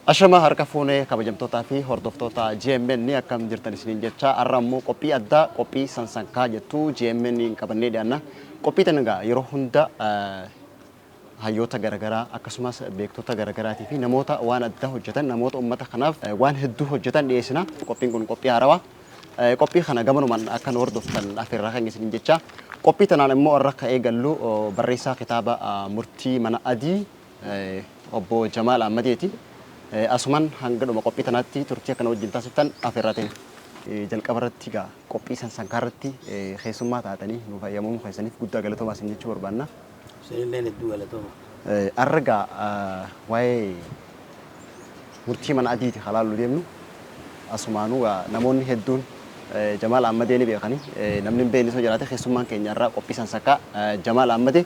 Ashama harka fuunee kabajamtootaa fi hordoftoota GMN ni akkam jirtan isiniin jecha har'a immoo qophii addaa qophii sansankaa jettu GMN qabannee dhiyaanna. Qophii tanagaa yeroo hunda hayyoota garagaraa akkasumas beektota garagaraati fi namoota waan addaa hojjetan namoota ummata kanaaf waan hedduu hojjetan dhiyeessina. Qophiin kun qophii haarawaa. Qophii kana gamanumaan akka nu hordoftan afeerraa kan isiniin jecha. Qophii tanaan immoo har'a ka'ee gallu barreessaa kitaaba murtii mana adii obbo Jamaal Ahmadiiti. Asuman hanga dhuma qophii tanaatti turtii akkana wajjin taasiftan afeerrateen jalqaba irratti gaa qophii sansankaa irratti keessummaa taatanii nu fayyamuu keessaniif guddaa galatoomaa isin jechuu barbaanna. Seenilleen hedduu galatooma. Har'a gaa waa'ee murtii mana adiiti halaallu deemnu asumaanuu namoonni hedduun Jamaal Ahmadee ni beekani namni hin beekne osoo jiraate keessummaan keenya irraa qophii sansankaa Jamaal Ahmadee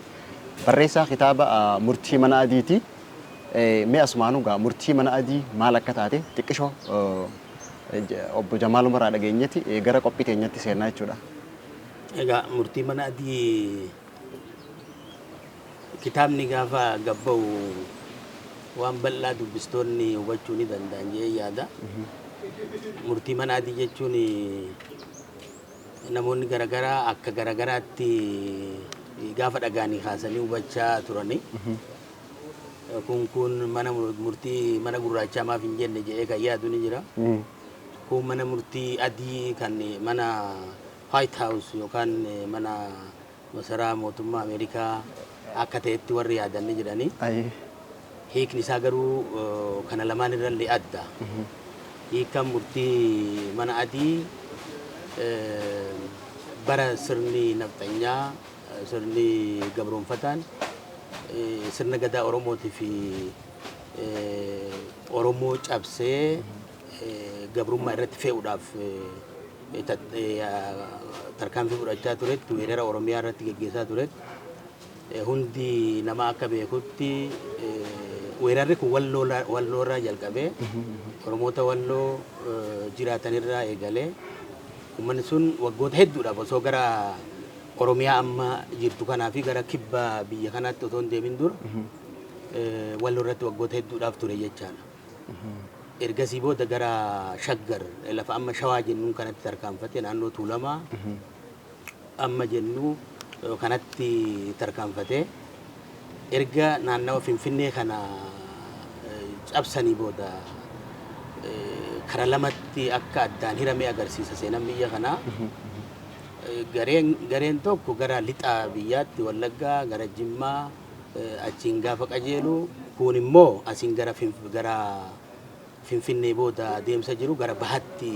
barreessaa kitaaba murtii mana adiiti. Mee asumaanuu gaa murtii mana adii maal akka taate xiqqishoo obbo Jamaal Umaraa dhageenyetti gara qophii keenyatti seenaa jechuudha. Egaa murtii mana adii kitaabni gaafa gabba'u waan bal'aa dubbistoonni hubachuu ni danda'an jedhee yaada. Murtii mana adii jechuun namoonni garagaraa akka garagaraatti gaafa dhagaanii kaasanii hubachaa turani. Kun mana murtii mana gurraachaa maaf hin jenne jedhee kan yaadu ni jira. Kun mana murtii adii kan mana White House yookaan mana masaraa mootummaa Ameerikaa akka ta'etti warri yaadan ni jirani. Hiikni isaa garuu kana lamaan irrallee adda. Hiikan murtii mana adii bara sirni nafxanyaa sirni gabroonfataan sirna gadaa Oromootii fi Oromoo cabsee gabrummaa irratti fe'uudhaaf tarkaanfii fudhachaa turetti weerara Oromiyaa irratti geggeessaa turetti hundi nama akka beekutti weerarri kun walloorraa jalqabee Oromoota walloo jiraatanirraa eegalee uummanni sun waggoota hedduudhaaf osoo gara Oromiyaa amma jirtu kanaa fi gara kibba biyya kanaatti otoo hin deemin dura walloo irratti waggoota hedduudhaaf ture jechaadha. Ergasii booda gara Shaggar lafa amma Shawaa jennuun kanatti tarkaanfate naannoo Tuulamaa amma jennu kanatti tarkaanfate erga naannawa Finfinnee kana cabsanii booda kara lamatti akka addaan hirame agarsiisa seenaan biyya kanaa. Gareen tokko gara lixaa biyyaatti Wallaggaa gara Jimmaa achiin gaafa qajeelu kun immoo asiin gara Finfinnee booda deemsa jiru gara bahatti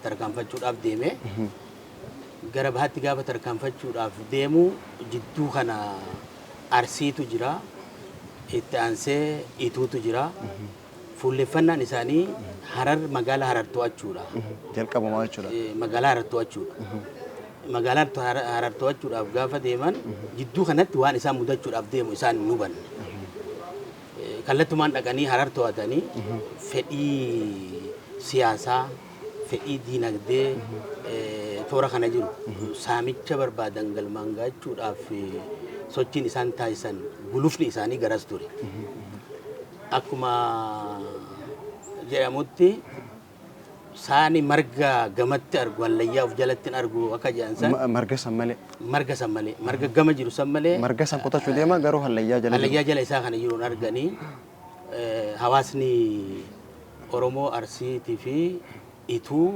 tarkaanfachuudhaaf deeme. Gara bahatti gaafa tarkaanfachuudhaaf deemu jidduu kana Arsiitu jira, itti aansee Ituutu jira. Fuulleffannaan isaanii Harar magaalaa Harar to'achuudha. Jalqabamaa jechuudha. Magaalaa Harar to'achuudha. Magaalaa Harar to'achuudhaaf gaafa deeman jidduu kanatti waan isaan mudachuudhaaf deemu isaan hin hubanne. Kallattumaan dhaqanii Harar to'atanii fedhii siyaasaa, fedhii diinagdee toora kana jiru saamicha barbaadan galmaan gaachuudhaaf sochiin isaan taasisan gulufni isaanii garas ture. Akkuma jedhamutti saani marga gamatti argu hallayyaa of jalatti argu akka jedhan san marga san malee marga gama jiru san malee marga san qotachuu deema garuu hallayyaa jala isaa kana jiruun arganii hawaasni Oromoo Arsiitii fi Ituu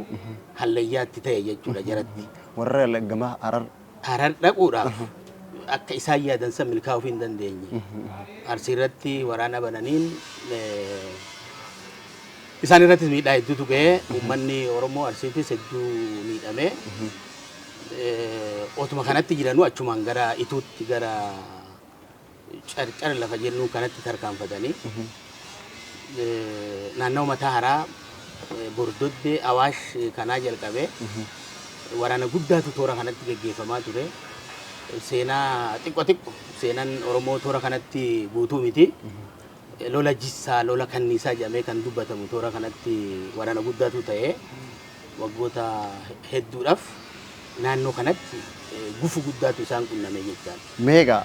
hallayyaatti ta'e jechuudha jaratti. Warra gama Harar dhaquudhaaf akka isaan yaadan san milkaa'uu hin dandeenye. Arsii irratti waraana bananiin isaan irratti miidhaa hedduutu ga'ee uummanni Oromoo Arsiitis hedduu miidhamee otuma kanatti jiranuu achumaan gara Ituutti gara carcara lafa jennu kanatti tarkaanfatanii naannoo mataa haraa Bordoddee Awaash kanaa jalqabee waraana guddaatu toora kanatti geggeeffamaa ture. Seenaa xiqqoo seenaan Oromoo toora kanatti guutuu miti. Lola Jissaa, lola Kanniisaa jedhamee kan dubbatamu toora kanatti waraana guddaatu ta'ee waggoota hedduudhaaf naannoo kanatti gufu guddaatu isaan qunname jechaadha. Meegaa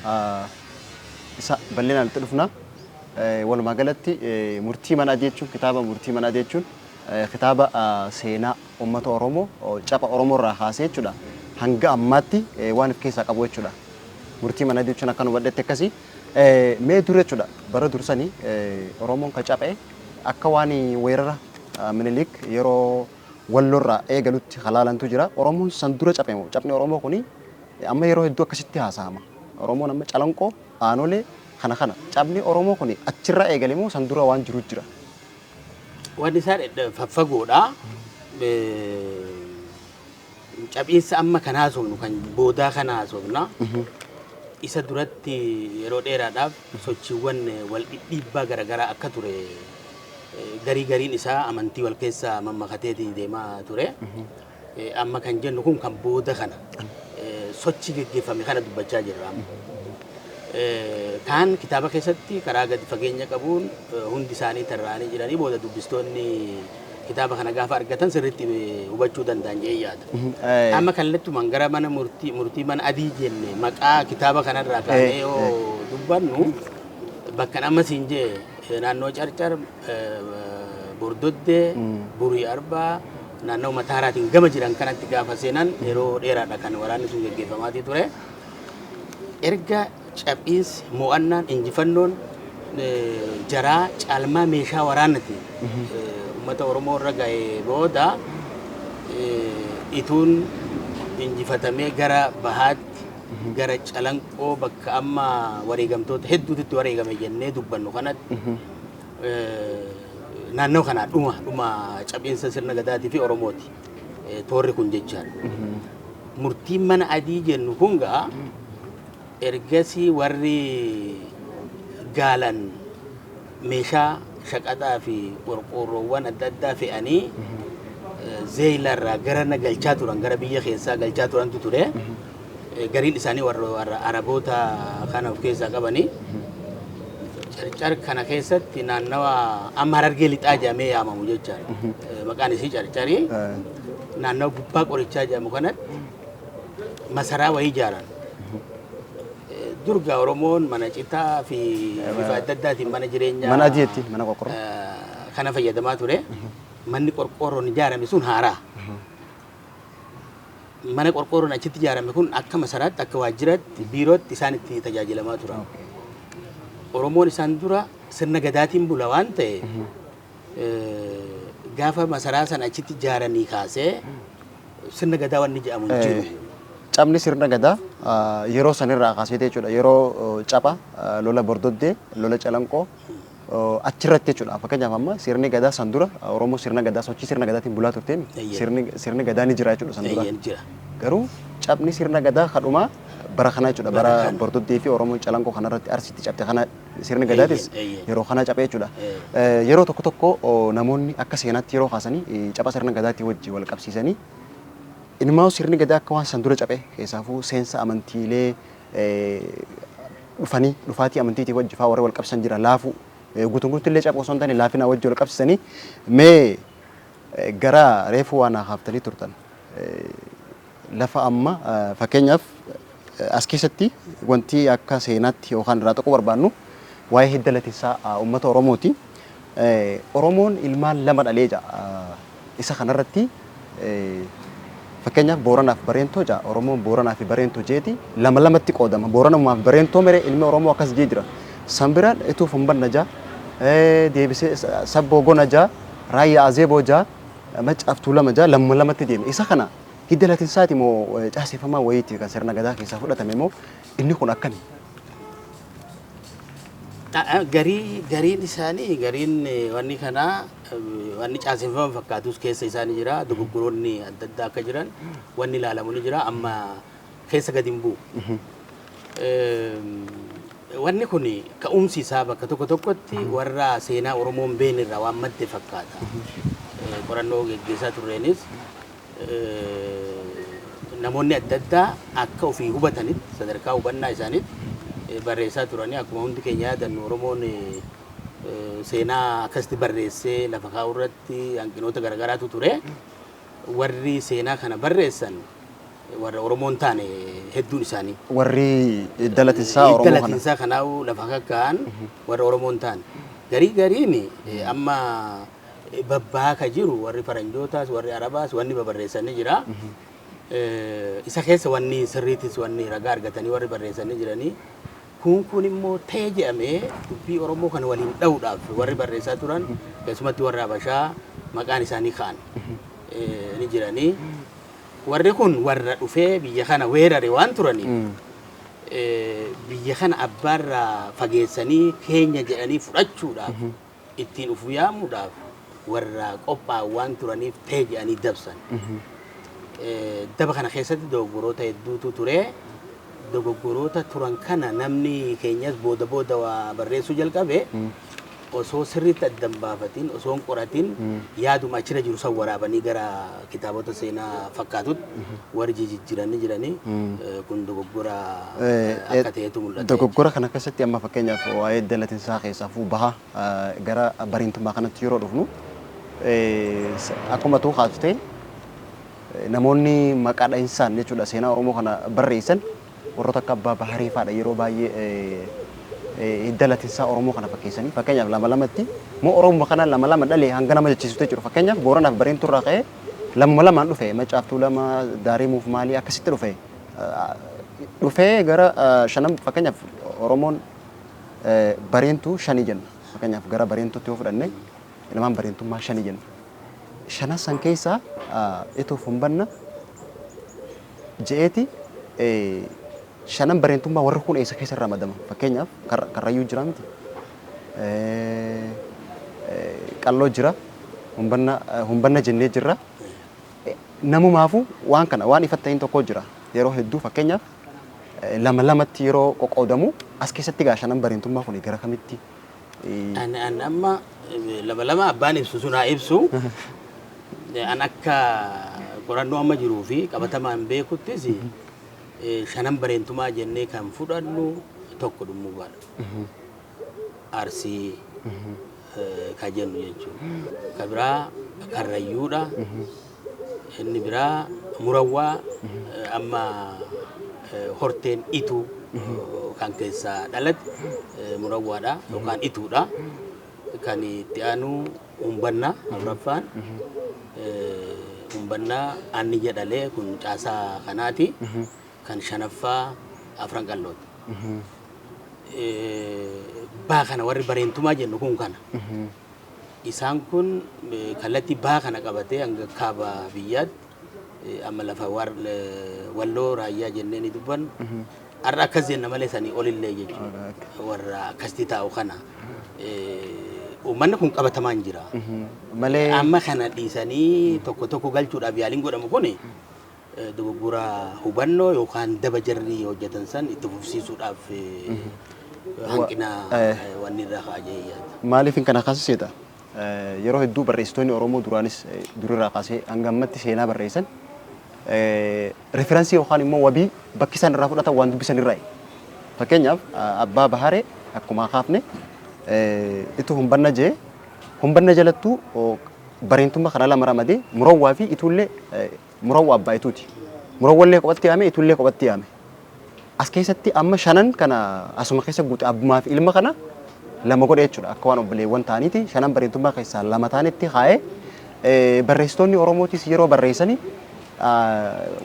isa bal'inaan itti dhufna. walumaa galatti murtii manaa jechuun kitaaba murtii manaa jechuun kitaaba seenaa uummata Oromoo capha Oromoo irraa kaasee jechuudha. Hanga ammaatti waan of keessaa qabu jechuudha. Murtii manaa jechuun akkan hubadhetti akkasii mee dur jechuudha. Bara dursanii Oromoon kan caphee akka waan weerara Minilik yeroo wallorraa eegalutti halaalantu jira. Oromoon san dura caphee caphni Oromoo kuni amma yeroo hedduu akkasitti haasa'ama. Oromoon amma calanqoo aanolee kana caphni Oromoo kuni achirraa eegalemoo san dura waan jiru jira. Wanni isaan faffagoodha. Caphiinsa amma kan haasofnu kan boodaa kana haasofna. Isa duratti yeroo dheeraadhaaf sochiiwwan wal dhidhiibbaa garaagaraa akka ture gariin isaa amantii wal keessa mammakateetii deemaa ture. Amma kan jennu kun kan booda kana sochii geggeeffame kana dubbachaa jirra. Kaan kitaaba keessatti karaa gadi fageenya qabuun hundi isaanii tarraanii jiranii booda dubbistoonni kitaaba kana gaafa argatan sirriitti hubachuu danda'an jee yaada. Amma kallattumaan gara mana murtii mana adii jenne maqaa kitaaba kanarraa kaanee yoo dubbannu bakka amma siin jee naannoo Carcar, Bordoddee, Burii Arbaa, naannoo Mataaraatiin gama jiran kanatti gaafa seenan yeroo dheeraadha kan waraanni sun gaggeeffamaatii ture. Erga caphiinsi mo'annaan injifannoon jaraa caalmaa meeshaa waraanati uummata Oromoo irra ga'ee booda ituun injifatamee gara bahaatti gara calanqoo bakka amma wareegamtoota hedduutti wareegame jennee dubbannu kanatti naannoo kanaa dhuma caphiinsa sirna gadaatii fi Oromooti toorri kun jechaan. Murtiin mana adii jennu kun gaa ergasii warri gaalan meeshaa shaqaxaa fi qorqoorroowwan adda addaa fe'anii zeeyilarraa gara na galchaa turan gara biyya keessaa galchaa turantu ture. Gariin isaanii warra Araboota kana of keessaa qabanii. Carcar kana keessatti naannawa amma Harargee lixaa jedhamee yaamamu jechaan. Maqaan isii Carcarii naannawa gubbaa qorichaa jedhamu kanatti masaraa wayii ijaaran. Durga Oromoon mana citaa fi bifa adda addaatiin mana jireenyaa mana adiitti mana qorqorroo kana fayyadamaa ture. Manni qorqorroon ijaarame sun haaraa. Mana qorqorroon achitti ijaarame kun akka masaraatti akka waajjiraatti biirootti isaan itti tajaajilamaa turan. Oromoon isaan dura sirna gadaatiin bula waan ta'e gaafa masaraa sana achitti ijaaranii kaasee sirna gadaa wanni jedhamu hin jiru. Caphni sirna gadaa yeroo sanirraa kaasee jechuudha. Yeroo capha lola Bordoddee lola Calanqoo achirratti jechuudha. Fakkeenyaaf amma sirni gadaa san dura Oromoo sirna gadaa sochii sirna gadaatiin bulaa turteen sirni gadaa ni jira jechuudha san dura. Garuu caphni sirna gadaa kadhuma bara kana jechuudha. Bara Bordoddee fi Oromoo Calanqoo kanarratti arsitti cabte kana sirni gadaatis yeroo kana caphee jechuudha. Yeroo tokko namoonni akka seenaatti yeroo kaasanii capha sirna gadaatii wajji wal qabsiisanii ilmaa sirni gadaa akka waan san dura caphee keessaafuu seensa amantiilee dhufaatii amantiitii wajji faa warri wal qabsiisan jira laafuu guutuun illee caphoo osoo hin taane laafina wajji wal qabsiisanii mee gara reefuu waan haaftanii turtan lafa amma fakkeenyaaf as keessatti wanti akka seenaatti yookaan irraa tokko barbaannu waa'ee hidda latissaa uummata Oromooti. Oromoon ilmaan lama dhalee jira. Isa kanarratti fakkeenyaaf Booranaaf Bareentoo jira. Oromoon Booranaa fi Bareentoo jeeti lama lamatti qoodama. Booranaaf Bareentoo mere ilmi Oromoo akkas jee jira. San biraan ituuf humbanna jira. Deebisee sabboo gona jira. Raayyaa Azeeboo jira. Maccaaf Tuulama jira. Lama lamatti deeme. Isa kana hidda latinsaati moo caasifamaa wayiiti kan sirna gadaa keessaa fudhatame moo inni kun akkami? Gariin isaanii gariin wanni kanaa wanni caasifaman fakkaatus keessa isaanii jira. Dogoggoroonni adda addaa akka jiran wanni ilaalamu ni jira. Amma keessa gadi hin bu'u. Wanni kun ka'umsi isaa bakka tokkotti warra seenaa Oromoon beekne irraa waan madde fakkaata. Qorannoo geggeessaa turreenis namoonni adda addaa akka ofii hubatanitti sadarkaa hubannaa isaaniitti barreessaa turanii akkuma hundi keenya yaadannu Oromoon seenaa akkasitti barreessee lafa kaa'u irratti hanqinoota garaagaraatu ture. Warri seenaa kana barreessan warra Oromoon taane hedduun isaanii. Warri dalatinsaa Oromoo kana. Dalatinsaa kanaa'u lafa kakkaan warra Oromoon taane. Gariin amma babbaa ka jiru warri Faranjootaas warri Arabaas wanni babarreessanii jira. Isa keessa wanni sirriitis wanni ragaa argatanii warri barreessanii jiranii. Kun immoo ta'ee jedhamee dubbii Oromoo kana waliin dha'uudhaaf warri barreessaa turan keessumatti warra Habashaa maqaan isaanii kaan ni jiranii. Warri kun warra dhufee biyya kana weerare waan turaniif biyya kana abbaarraa fageessanii keenya jedhanii fudhachuudhaaf ittiin uf yaamuudhaaf warra qophaa'an waan turaniif ta'ee jedhanii dabsan. Daba kana keessatti dogoggoroota hedduutu ture. Dogoggoroota turan kana namni keenyas booda waa barreessuu jalqabe osoo sirriitti addan baafatiin osoo hin qoratiin yaaduma achirra jiru san waraabanii gara kitaabota seenaa fakkaatutti warri jijjiiranii jiranii kun dogoggora akka ta'etu mul'ata. Dogoggora kana keessatti amma fakkeenyaaf waa'ee dalatinsaa keessaafuu baha gara bariintummaa kanatti yeroo dhufnu akkuma tuu haasute namoonni maqaa dha'insaan jechuudha seenaa Oromoo kana barreessan warroota akka Abbaa Baharii fa'aadha yeroo baay'ee dalatinsaa Oromoo kana fakkeessanii fakkeenyaaf lamatti moo Oromoo kana lama dhalee hanga nama jechiisutu jechuudha fakkeenyaaf Booranaaf Bareentuu irraa ka'ee lamaan dhufe Macaaftuu lama Daarimuuf maalii akkasitti dhufee gara shanan fakkeenyaaf Oromoon Bareentuu shanii jenna fakkeenyaaf gara Bareentuutti yoo fudhanne ilmaan Bareentummaa shanii jenna shanan san keessaa itoo humbanna je'eeti shanan bareentummaa warri kun eessa keessa ramadama fakkeenyaaf Karrayyuu jira miti Qalloo jira humbanna jennee jirra namumaafu waan kana waan ifatti ta'in tokko jira yeroo hedduu fakkeenyaaf lamatti yeroo qoqqoodamu as keessatti gaa shanan bareentummaa kun gara kamitti amma lama abbaan ibsu sunaa ibsu an akka qorannoo amma jiruu fi qabatamaan beekuttis shanan bareentumaa jennee kan fudhannu tokko Dummugaadha. Arsii ka jennu jechuudha. Ka biraa Karrayyuudha. Inni biraa Murawwaa amma horteen Ituu kan keessaa dhalate Murawwaadha yookaan Ituudha. Kan itti aanu Humbannaa Afuraffaan Humbannaa Aanni jedhalee kun caasaa kanaati. Kan shanaffaa Afran Qallooti. Baa kana warri bareentumaa jennu kun kana. Isaan kun kallattii baa kana qabatee hanga kaaba biyyaatti amma lafa walloo raayyaa jennee ni dubbannu. Har'a akkas jenna malee sanii olillee jechuudha. Warra akkasitti taa'u kana. Uummanni kun qabatamaan jira. Amma kana dhiisanii tokko galchuudhaaf yaaliin godhamu kuni dogoggora hubannoo yookaan daba jarrii hojjetan san itti fufsiisuudhaaf hanqina wanni irraa kaa'ee yaada. Maaliif kana kaasiseeta? Yeroo hedduu barreessitoonni Oromoo durirraa kaasee hanga ammatti seenaa barreessan referensii yookaan immoo wabii bakki isaan irraa fudhatan waan dubbisan irraayi. Fakkeenyaaf Abbaa Baharee akkuma kaafne itu humbanna jalattuu bareentummaa kana lama ramadee Murawwaa fi Ituullee Murawwaa abbaa Ituuti. Murawwallee qophatti yaame Ituullee qophatti yaame. As keessatti amma shanan kana asuma keessa guute abbumaa fi ilma kana lama godhe jechuudha akka waan obboleewwan ta'aniiti shanan bareentummaa keessaa lama ta'anitti kaa'ee barreessitoonni Oromootis yeroo barreessanii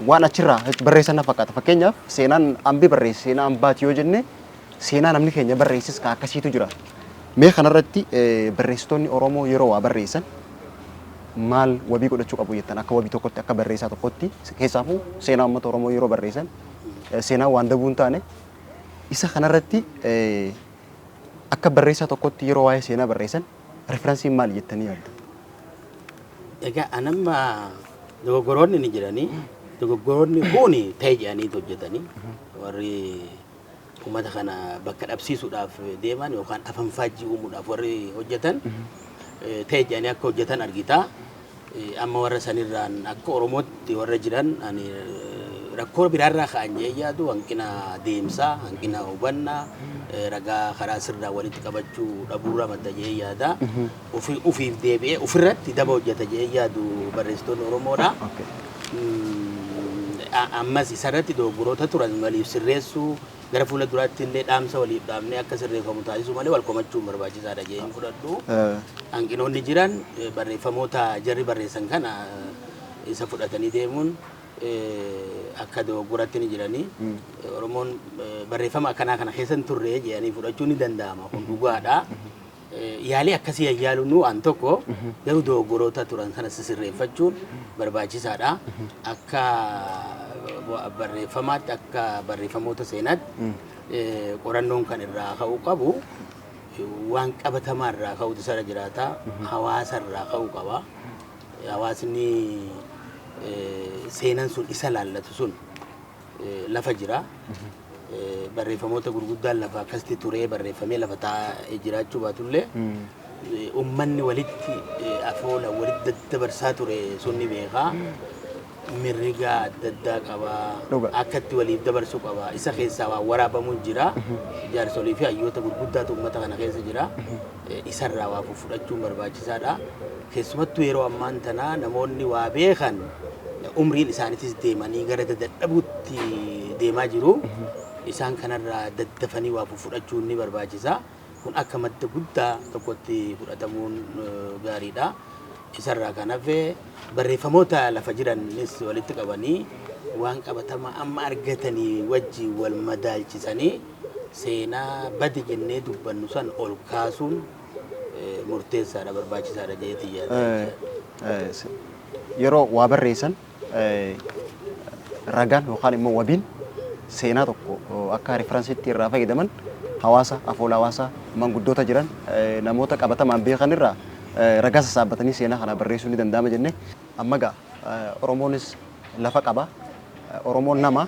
waan achirraa barreessan na fakkaata. Fakkeenyaaf seenaan ambi barreesse seenaa ambaati yoo jenne seenaa namni keenya barreessis ka akkasiitu jira. Mee kanarratti barreessitoonni Oromoo yeroo waa barreessan maal wabii godhachuu qabu jettan akka wabii tokkotti akka barreessaa tokkotti keessaafuu seenaa uummata Oromoo yeroo barreessan seenaa waan dabuun taane isa kanarratti akka barreessaa tokkotti yeroo waa'ee seenaa barreessan referensiin maal jettanii yaaddu? Egaa anamma dogoggoroonni ni jiranii dogoggoroonni kun ta'e jedhanii hojjetanii warri uummata kana bakka dhabsiisuudhaaf deeman yookaan afanfaajjii uumuudhaaf warri hojjetan ta'e jedhanii akka hojjetan argita. Amma warra sanirraan akka Oromootti warra jiran ani rakkoo biraarraa ka'an jee yaadu hanqina deemsaa hanqina hubannaa ragaa karaa sirraa walitti qabachuu dhabuurra madda jee yaada. Ufiif deebi'ee ofirratti daba hojjeta jee yaadu barreessitoonni Oromoodha. ammas isarratti dogoggoroota turan waliif sirreessuu gara fuula duraatti illee dhaamsa waliif dhaamnee akka sirreeffamu taasisuu malee wal komachuun barbaachisaadha jedheen fudhadhu. Hanqinoonni jiran barreeffamoota jarri barreessan kana isa fudhatanii deemuun akka dogoggoratti ni jiranii. Oromoon barreeffama akkanaa kana keessa hin turre jedhanii fudhachuun ni danda'ama. Kun dhugaadha. Yaalii akkasii yayyaaluun nu waan tokko garuu dogoggoroota turan sana sirreeffachuun barbaachisaadha. Akka barreeffamaatti akka barreeffamoota seenaatti qorannoon kan irraa ka'uu qabu waan qabatamaa irraa ka'utu isarra jiraata. Hawaasa irraa ka'uu qaba. Hawaasni seenaan sun isa laallatu sun lafa jira. Barreeffamoota gurguddaan lafa akkasitti turee barreeffamee lafa taa'ee jiraachuu baatullee uummanni walitti afoola walitti daddabarsaa ture sun ni beekaa. Mirga adda addaa qaba. Akkatti waliif dabarsuu qaba. Isa keessaa waan waraabamuun jira. Jaarsolii fi hayyoota gurguddaatu uummata kana keessa jira. Isarraa waa fudhachuun barbaachisaadha. Keessumattuu yeroo ammaan tanaa namoonni waa beekan umriin isaaniitis deemanii gara dadhabuutti deemaa jiru. Isaan kanarraa daddafanii waa fudhachuun ni barbaachisa. Kun akka madda guddaa tokkotti fudhatamuun gaariidha. Isarraa kan hafe barreeffamoota lafa jiranis walitti qabanii waan qabatamaa amma argatanii wajji wal madaalchisanii seenaa badi jennee dubbannu san ol kaasuun murteessaadha barbaachisaadha jeetii yaada. Yeroo waa barreessan ragaan yookaan immoo wabiin seenaa tokko akka riferansiitti irraa fayyadaman hawaasa afoola hawaasa manguddoota jiran namoota qabatamaan beekan irraa ragaa sassaabatanii seenaa kana barreessuu ni danda'ama jenne. Amma gaa Oromoonis lafa qaba. Oromoon nama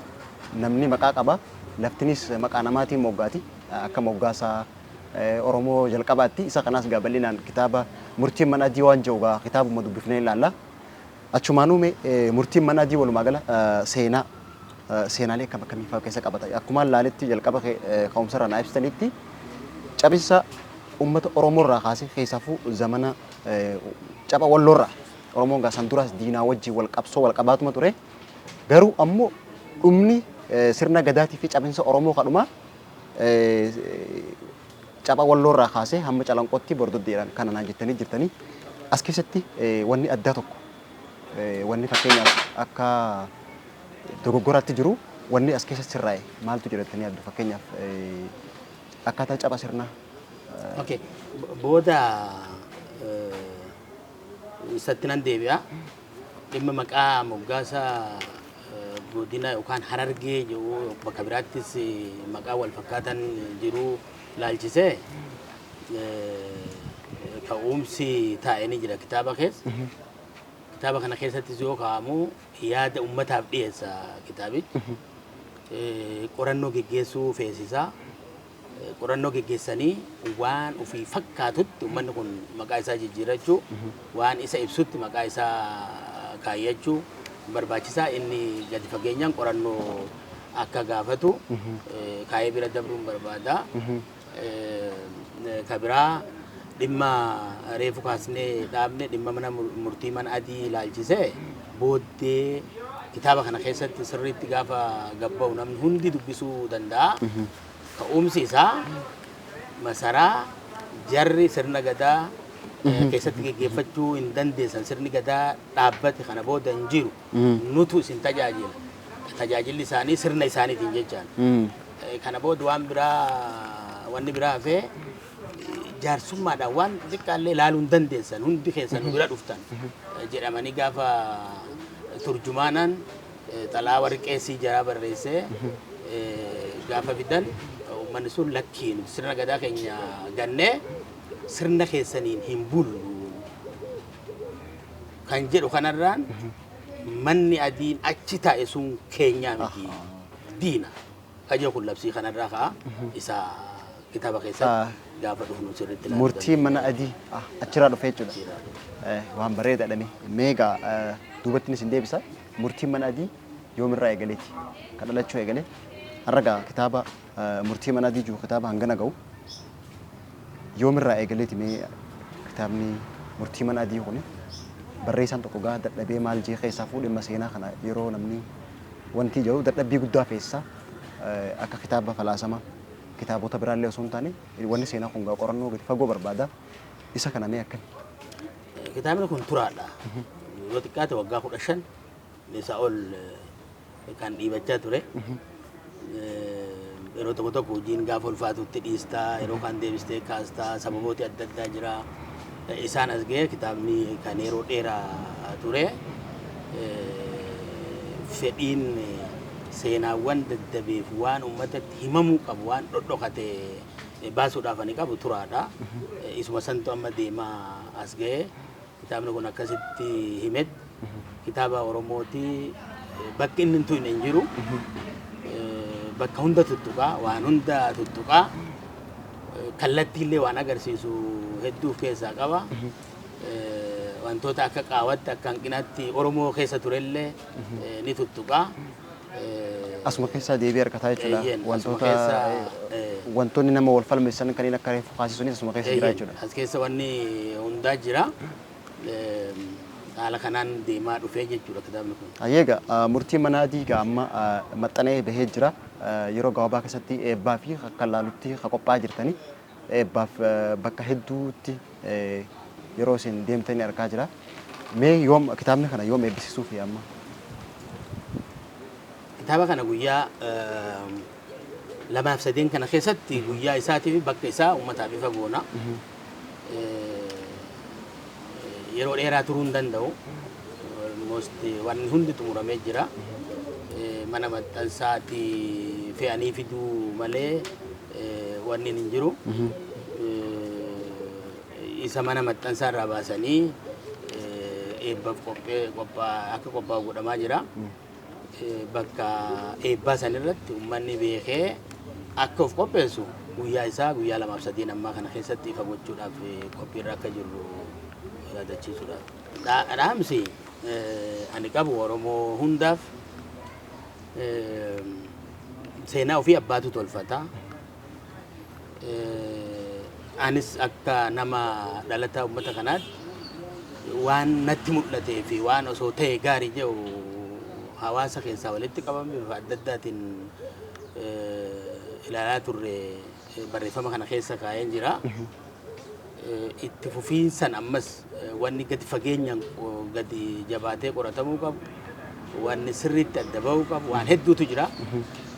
namni maqaa qaba. Laftinis maqaa namaatiin moggaati. Akka moggaasaa Oromoo jalqabaatti isa kanaas gaa bal'inaan kitaaba murtiin mana adii waan jiru gaa kitaabuma dubbifnee ilaalla. Achumaanuu murtiin mana adii walumaa gala seenaalee akkam akkamii fa'aa keessa qabata. Akkuma laaletti jalqaba ka'umsarraa naa ibsitanitti cabinsa ummata Oromoo irraa kaasee keessaafuu zamana caba walloorraa Oromoon gaasan duraas diinaa wajjin wal qabsoo wal qabaatuma ture. Garuu ammoo dhumni sirna gadaatii fi cabinsa Oromoo kadhuma caba walloorraa kaasee hamma calanqootti bordoddeedhaan kana naan jettanii jirtanii as keessatti wanni addaa tokko wanni fakkeenyaaf akka dogoggoraatti jiru wanni as keessatti sirraa'e maaltu jedhattanii addu fakkeenyaaf akkaataa caba sirnaa. Okay, booda isatti nan deebi'a. Dhimma maqaa moggaasa godina yookaan Harargee jiru bakka biraattis maqaa wal fakkaatan jiru laalchisee ka'umsi taa'ee ni jira kitaaba keessa. Kitaaba kana keessattis yoo kaa'amu yaada uummataaf dhiyeessa kitaabichi. Qorannoo geggeessuu feesisaa. Qorannoo geggeessanii waan ofii fakkaatutti uummanni kun maqaa isaa jijjiirachuu waan isa ibsutti maqaa isaa kaayyachuu barbaachisaa. Inni gadi fageenyaan qorannoo akka gaafatu kaayee bira dabruun barbaada. Kabiraa dhimma reefu kaasnee dhaabne dhimma mana murtii mana adii ilaalchisee booddee kitaaba kana keessatti sirriitti gaafa gabba'u namni hundi dubbisuu danda'a. Ka'umsi isaa masaraa jarri sirna gadaa keessatti geggeeffachuu hin dandeessan sirni gadaa dhaabbate kana booda hin jiru nutu isin tajaajila. Tajaajilli isaanii sirna isaaniitiin jechaan. Kana booda waan biraa wanni biraa hafee jaarsummaadhaan waan xiqqaallee ilaaluu hin dandeessan hundi keessan nu bira dhuftan jedhamanii gaafa turjumaanaan xalaa warqeessii jaraa barreessee gaafa fidan uummanni sun lakkiin sirna gadaa keenya gannee sirna keessaniin hin bullu kan jedhu kanarraan manni adiin achi taa'e sun keenyaa miti diina kaje kun labsii kanarraa ka'a isa kitaaba keessatti gaafa dhufnu sirriitti ilaaluu murtii mana adii achirraa dhufee jechuudha. Waan bareedaadha meegaa duubatti isin deebisa. Murtiin mana adii yoomirraa eegaleeti kan dhalachuu eegalee har'a kitaaba murtii mana adii jiru kitaaba hangana ga'u yoomirraa eegaleeti mee kitaabni murtii mana adii kun barreessaan tokko gaa dadhabee maal jee keessaa fuudhimma seenaa kana yeroo namni wanti jiru dadhabbii guddaa feessa akka kitaaba falaasama kitaabota biraallee osoo hin taane wanni seenaa kun gaa qorannoo gadi fagoo barbaada isa kana mee akkan kitaabni kun turaadha yoo xiqqaate waggaa 15 isa ol kan dhiibachaa ture yeroo tokko tokko hojiin gaafa ulfaatutti dhiistaa yeroo kan deebistee kaastaa sababooti adda addaa jira isaan as ga'e kitaabni kan yeroo dheeraa ture fedhiin seenaawwan daddabeef waan uummatatti himamuu qabu waan dhodhokate baasuudhaaf ani qabu turaadha. Isuma santu amma deemaa as ga'e kitaabni kun akkasitti himet kitaaba Oromooti bakki inni hin jiru bakka hunda tuttuqaa waan hunda tuttuqaa kallattiillee waan agarsiisu hedduu keessaa qaba. Wantoota akka qaawatti akka hanqinaatti Oromoo keessa turellee ni tuttuqaa. Asuma keessaa deebii argataa jechuudha. Wantoonni nama wal falmeessan kanneen akka reefu kaasisuunis asuma keessa jira jechuudha. As keessa wanni hundaa jira. Haala kanaan deemaa dhufee jechuudha kitaabni kun. Ayyeega murtii manaatii amma maxxanee bahee jira. Yeroo gabaabaa keessatti eebbaa fi akka laalutti qophaa'aa jirtanii eebbaaf bakka hedduutti yeroo isin deemtanii argaa jira. Mee yoom kitaabni kana yoom eebbisiisuuf amma? Kitaaba kana guyyaa 2-3 kana keessatti guyyaa isaatii fi bakka isaa uummataaf ifa goona. Yeroo dheeraa turuu hin danda'u. Wanni hundi xumuramee jira. Mana maxxansaatti fe'anii fiduu malee wanni hin jiru. Isa mana maxxansaa irraa baasanii eebbaaf akka qophaa'u godhamaa jira. Bakka eebbaa sanirratti uummanni beekee akka of qopheessu guyyaa isaa guyyaa 2-3 ammaa kana keessatti ifa gochuudhaaf qophiirra akka jirru yaadachiisuudha. Dhaamsi ani qabu Oromoo hundaaf seenaa ofii abbaatu tolfata. Anis akka nama dhalataa uummata kanaatti waan natti mul'atee fi waan osoo ta'e gaarii jedhu hawaasa keessaa walitti qabame bifa adda addaatiin ilaalaa turre barreeffama kana keessa kaa'een jira. Itti fufiinsan ammas wanni gadi fageenyaan gadi jabaatee qoratamuu qabu wanni sirriitti adda bahuu qabu waan hedduutu jira.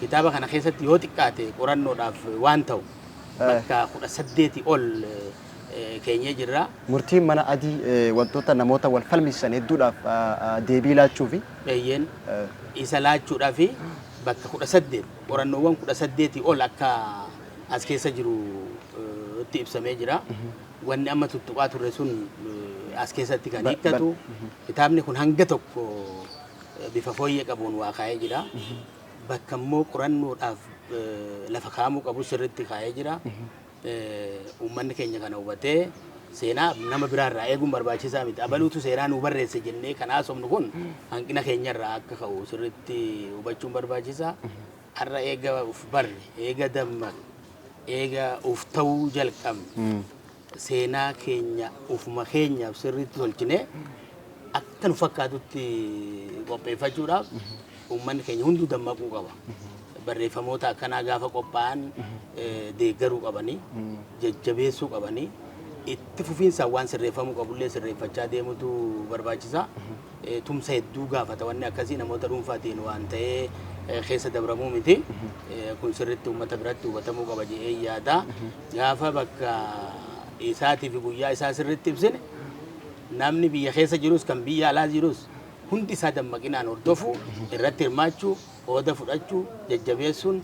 Kitaaba kana keessatti yoo xiqqaate qorannoodhaaf waan ta'u bakka 18 ol keenyee jirra. Murtiin mana adii wantoota namoota wal falmisan hedduudhaaf deebii laachuu fi isa laachuudhaa fi bakka 18 qorannoowwan 18 ol akka as keessa jiru itti ibsamee jira. Wanni amma tuttuqaa turre sun as keessatti kan hiikkatu. Kitaabni kun hanga tokko bifa fooyyee qabuun waa kaa'ee jira. Bakka immoo qorannoodhaaf lafa kaa'amuu qabu sirriitti kaa'ee jira. Uummanni keenya kana hubatee seenaa nama biraarraa eeguun barbaachisaa miti. Abaluutu seenaa nu barreesse jennee kan haasofnu kun hanqina keenyarraa akka ka'u sirriitti hubachuun barbaachisaa. Har'a eega uf barre, eega dammaqe, eega uf ta'uu jalqabne seenaa keenya ufuma keenyaaf sirriitti tolchine akka nu fakkaatutti qopheeffachuudhaaf uummanni keenya hunduu dammaquu qaba. Barreeffamoota akkanaa gaafa qophaa'an deeggaruu qabanii jajjabeessuu qabanii itti fufiinsaan waan sirreeffamuu qabullee sirreeffachaa deemutu barbaachisa. Tumsa hedduu gaafata wanni akkasii namoota dhuunfaatiin waan ta'ee keessa dabramuu miti. Kun sirriitti uummata biratti hubatamuu qaba jedhee yaada. Gaafa bakka isaatii fi guyyaa isaa sirriitti ibsine namni biyya keessa jirus kan biyya alaa jirus hundi isaa dammaqinaan hordofuu irratti hirmaachuu qooda fudhachuu jajjabeessuun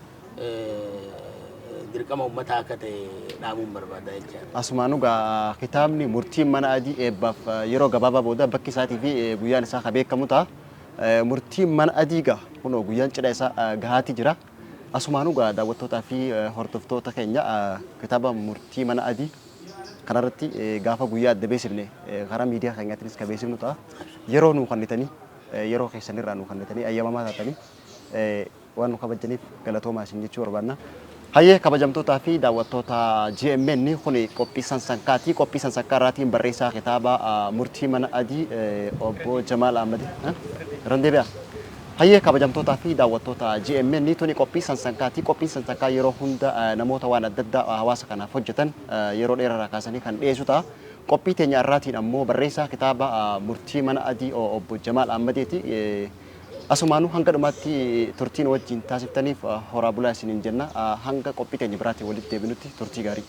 dirqama uummataa akka ta'e dhaamuun barbaada jechuudha. Asumaanuu gaa kitaabni murtiin mana adii eebbaaf yeroo gabaabaa booda bakki isaatii fi guyyaan isaa kan beekamu ta'a. Murtiin mana adii gaa kunoo guyyaan cidha isaa gahaati jira. Asumaanuu gaa daawwattootaa fi hordoftoota keenya kitaaba murtii mana adii kanarratti gaafa guyyaa adda beeksifne karaa miidiyaa keenyaatiinis kan beeksifnu ta'a. Yeroo nu kannitanii yeroo keessanirraa nu kannitanii ayyamamaa taatanii waan nu kabajaniif galatoomaa isin jechuu barbaanna. Hayyee kabajamtootaa fi daawwattoota GMN kun qophii sansankaati. Qophii sansankaa irraatiin barreessaa kitaaba murtii mana adii obbo Jamaal Ahmad. Randeebi'a. Hayyee kabajamtootaa fi daawwattoota GMN ni tuni qophii sansankaatii qophiin sansankaa yeroo hunda namoota waan adda addaa hawaasa kanaaf hojjetan yeroo dheeraa kaasanii kan dhiyeessu ta'a. Qophii teenya irraatiin ammoo barreessaa kitaaba murtii mana adii obbo Jamaal Ahmadiiti. Asumaanuu hanga dhumaatti turtiin wajjin taasiftaniif horaa bulaa isiniin jenna. Hanga qophii teenya biraatiin walitti deebinutti turtii gaarii.